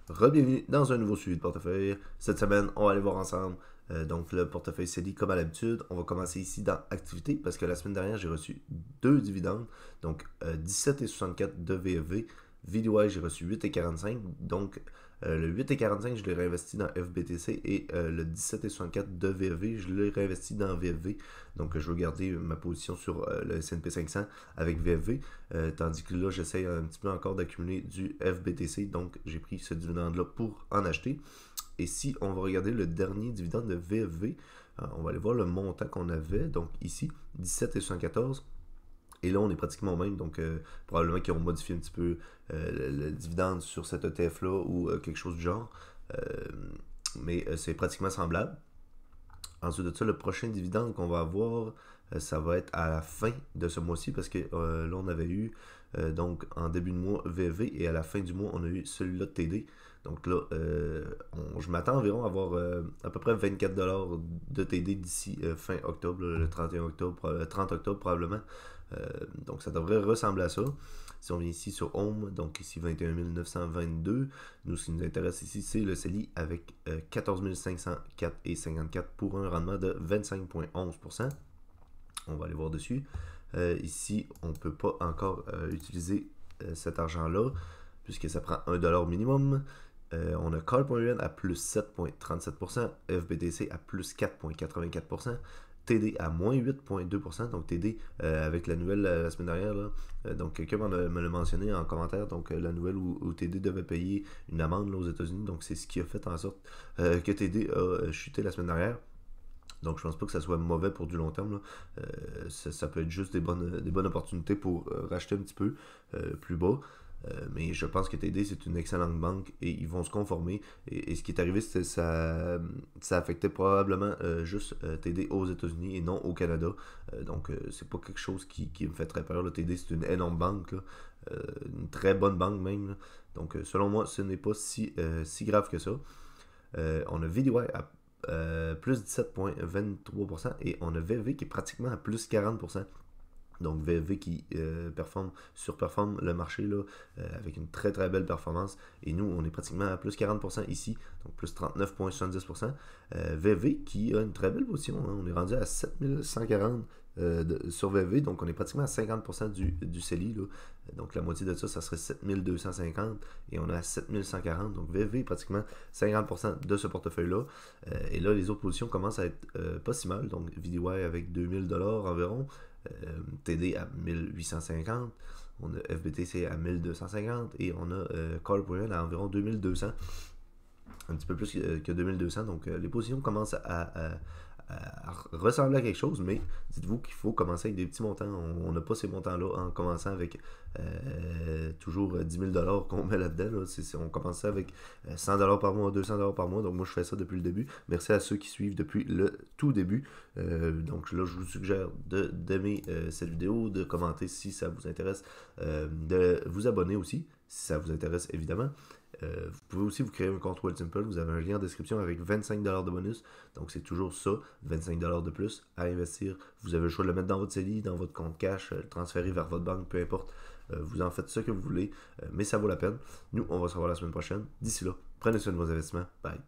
Re-bienvenue dans un nouveau suivi de portefeuille. Cette semaine, on va aller voir ensemble donc le portefeuille CELI comme à l'habitude. On va commencer ici dans Activité parce que la semaine dernière, j'ai reçu deux dividendes. Donc 17,64 de VFV. VDY, j'ai reçu 8,45. Donc le 8,45, je l'ai réinvesti dans FBTC et le 17,64 de VFV, je l'ai réinvesti dans VFV. Donc je vais garder ma position sur le S&P 500 avec VFV. Tandis que là, j'essaie un petit peu encore d'accumuler du FBTC. Donc j'ai pris ce dividende-là pour en acheter. Et si on va regarder le dernier dividende de VFV, on va aller voir le montant qu'on avait. Donc ici, 17,74. Et là, on est pratiquement au même, donc probablement qu'ils ont modifié un petit peu le dividende sur cet ETF-là ou quelque chose du genre. Mais c'est pratiquement semblable. Ensuite de ça, le prochain dividende qu'on va avoir, ça va être à la fin de ce mois-ci parce que là, on avait eu donc en début de mois VV et à la fin du mois, on a eu celui-là de TD. Donc là, je m'attends environ à avoir à peu près 24$ de TD d'ici fin octobre, le 31 octobre, le 30 octobre probablement. Donc ça devrait ressembler à ça. Si on vient ici sur Home, donc ici 21 922, nous ce qui nous intéresse ici c'est le CELI avec 14 504,54 pour un rendement de 25,11%. On va aller voir dessus. Ici, on ne peut pas encore utiliser cet argent-là puisque ça prend 1$ minimum. On a Call.un à plus 7,37%, FBTC à plus 4,84%, TD à moins 8,2%, donc TD avec la nouvelle la semaine dernière, là, donc quelqu'un me l'a mentionné en commentaire, donc la nouvelle où TD devait payer une amende là, aux États-Unis, donc c'est ce qui a fait en sorte que TD a chuté la semaine dernière. Donc je pense pas que ça soit mauvais pour du long terme. Ça peut être juste des bonnes opportunités pour racheter un petit peu plus bas. Mais je pense que TD c'est une excellente banque et ils vont se conformer. Et ce qui est arrivé, c'est que ça affectait probablement juste TD aux États-Unis et non au Canada. Donc c'est pas quelque chose qui me fait très peur. Là. TD c'est une énorme banque, une très bonne banque même. Là. Donc selon moi, ce n'est pas si grave que ça. On a VDY à plus 17,23% et on a VV qui est pratiquement à plus 40%. Donc VV qui surperforme le marché là, avec une très très belle performance. Et nous, on est pratiquement à plus 40% ici, donc plus 39,70%. VV qui a une très belle position, hein. On est rendu à 7140 sur VV, donc on est pratiquement à 50% du CELI. Là. Donc la moitié de ça, ça serait 7250 et on est à 7140. Donc VV est pratiquement 50% de ce portefeuille-là. Et là, les autres positions commencent à être pas si mal. Donc VDY avec 2000$ environ. TD à 1850, on a FBTC à 1250 et on a Call.un à environ 2200, un petit peu plus que 2200. Donc les positions commencent à ressembler à quelque chose, mais dites-vous qu'il faut commencer avec des petits montants. On n'a pas ces montants-là en commençant avec toujours 10 000$ qu'on met là-dedans. Là. On commence avec 100$ par mois, 200$ par mois. Donc moi, je fais ça depuis le début. Merci à ceux qui suivent depuis le tout début. Donc là, je vous suggère d'aimer cette vidéo, de commenter si ça vous intéresse, de vous abonner aussi si ça vous intéresse évidemment. Vous pouvez aussi vous créer un compte Wealthsimple. Vous avez un lien en description avec 25$ de bonus. Donc c'est toujours ça, 25$ de plus à investir. Vous avez le choix de le mettre dans votre CELI, dans votre compte cash, le transférer vers votre banque, peu importe. Vous en faites ce que vous voulez, mais ça vaut la peine. Nous, on va se revoir la semaine prochaine. D'ici là, prenez soin de vos investissements. Bye.